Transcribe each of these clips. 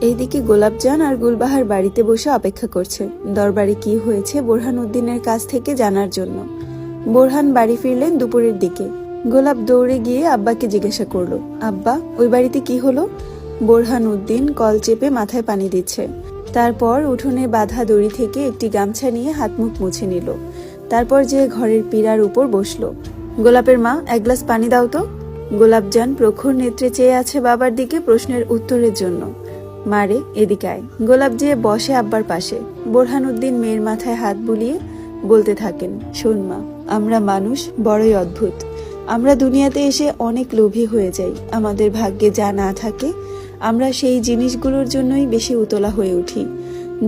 এইদিকে গোলাপজান আর গুলবাহার বাড়িতে বসে অপেক্ষা করছে দরবারে কি হয়েছে বোরহান উদ্দিনের কাছ থেকে জানার জন্য। বোরহান বাড়ি ফিরলেন দুপুরের দিকে। গোলাপ দৌড়ে গিয়ে আব্বাকে জিজ্ঞাসা করলো, আব্বা ওই বাড়িতে কি হলো? বোরহান উদ্দিন কল চেপে মাথায় পানি দিচ্ছে। তারপর উঠোনে বাঁধা দড়ি থেকে একটি গামছা নিয়ে হাত মুখ মুছে নিল। তারপর যে ঘরের পীড়ার উপর বসলো। গোলাপের মা, এক গ্লাস পানি দাও তো। গোলাপজান প্রখর নেত্রে চেয়ে আছে বাবার দিকে প্রশ্নের উত্তরের জন্য। মারে এদিকে আয়। গোলাপ যেয়ে বসে আব্বার পাশে। বোরহান উদ্দিন মেয়ের মাথায় হাত বুলিয়ে বলতে থাকেন, শোন মা, আমরা মানুষ বড়ই অদ্ভুত। আমরা দুনিয়াতে এসে অনেক লোভী হয়ে যাই। আমাদের ভাগ্যে যা না থাকে আমরা সেই জিনিসগুলোর জন্যই বেশি উতলা হয়ে উঠি।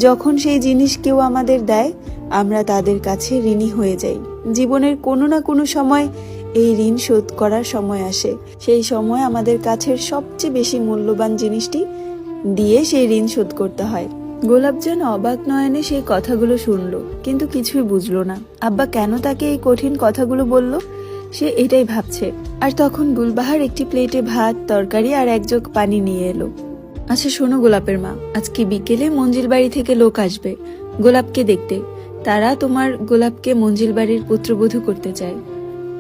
যখন সেই জিনিস কেউ আমাদের দেয় আমরা তাদের কাছে ঋণী হয়ে যাই। জীবনের কোনো না কোনো সময় এই ঋণ শোধ করার সময় আসে। সেই সময় আমাদের কাছের সবচেয়ে বেশি মূল্যবান জিনিসটি দিয়ে সেই ঋণ শোধ করতে হয়। গোলাপজান অবাক নয়নে সেই কথাগুলো শুনলো, কিন্তু কিছুই বুঝলো না আব্বা কেন তাকে এই কঠিন কথাগুলো বলল। সে এটাই ভাবছে। আর তখন গুলবাহার একটি প্লেটে ভাত, তরকারি আর এক জগ পানি নিয়ে এলো। আচ্ছা শোনো গোলাপের মা, আজকে বিকেলে মঞ্জিল বাড়ি থেকে লোক আসবে গোলাপকে দেখতে। তারা তোমার গোলাপকে মঞ্জিল বাড়ির পুত্রবধূ করতে চায়।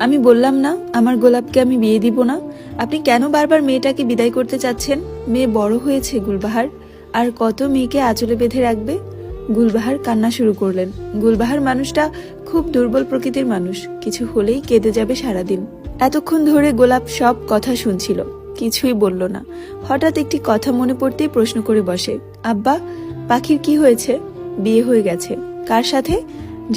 আমি বললাম না আমার গোলাপকে আমি বিয়ে দিব না? আপনি কেন বারবার মেয়েটাকে বিদায় করতে চাচ্ছেন? মেয়ে বড় হয়েছে গুলবাহার, আর কত মেয়েকে আঁচলে বেঁধে রাখবে? গুলবাহার কান্না শুরু করলেন। গুলবাহার মানুষটা খুব দুর্বল প্রকৃতির মানুষ, কিছু হলেই কেঁদে যাবে সারাদিন। এতক্ষণ ধরে গোলাপ সব কথা শুনছিল, কিছুই বলল না। হঠাৎ একটি কথা মনে পড়তেই প্রশ্ন করে বসে, আব্বা পাখির কি হয়েছে? বিয়ে হয়ে গেছে। কার সাথে?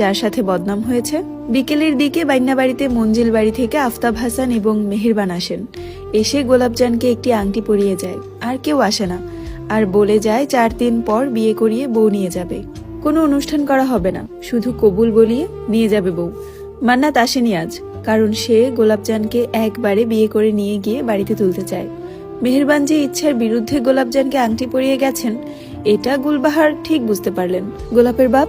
যার সাথে বদনাম হয়েছে। বিকেলের দিকে বাইন্না বাড়িতে মঞ্জিল বাড়ি থেকে আফতাব হাসান এবং মেহেরবান আসেন। এসে গোলাপজানকে একটি আংটি পরিয়ে যায়। আর কেউ আসে না, আর বলে যায় 4 দিন পর বিয়ে করিয়ে বউ নিয়ে যাবে। কোনো অনুষ্ঠান করা হবে না, শুধু কবুল বলিয়ে নিয়ে যাবে বউ। মান্নাত আসেনি আজ, কারণ সে গোলাপজানকে একবারে বিয়ে করে নিয়ে গিয়ে বাড়িতে তুলতে চায়। মেহেরবান যে ইচ্ছার বিরুদ্ধে গোলাপজানকে আংটি পরিয়ে গেছেন এটা গুলবাহার ঠিক বুঝতে পারলেন। গোলাপের বাপ,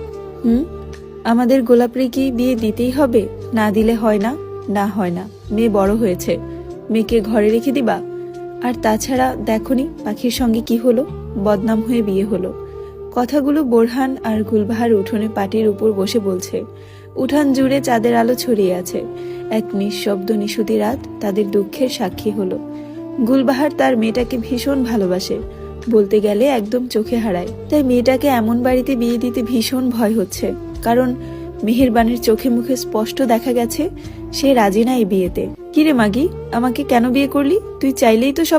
আমাদের গোলাপরে কি বিয়ে দিতেই হবে? না দিলে হয় না? না হয় না। মেয়ে বড় হয়েছে, মেয়েকে ঘরে রেখে দিবা? আর তাছাড়া দেখনি পাখির সঙ্গে কি হলো? বদনাম হয়ে বিয়ে হলো। কথাগুলো বোরহান আর গুলবাহার উঠোনে পাটির উপর বসে বলছে। উঠান জুড়ে চাঁদের আলো ছড়িয়ে আছে। এক নিঃশব্দ নিশুতি রাত তাদের দুঃখের সাক্ষী হলো। গুলবাহার তার মেয়েটাকে ভীষণ ভালোবাসে, বলতে গেলে একদম চোখে হারায়। তাই মেয়েটাকে এমন বাড়িতে বিয়ে দিতে ভীষণ ভয় হচ্ছে, কারণ মেহেরবানের চোখে মুখে স্পষ্ট দেখা গেছে সে রাজি না এই বিয়েতে। কিরে মাগি, আমাকে কেন বিয়ে করলি? তুই চাইলেই তো সব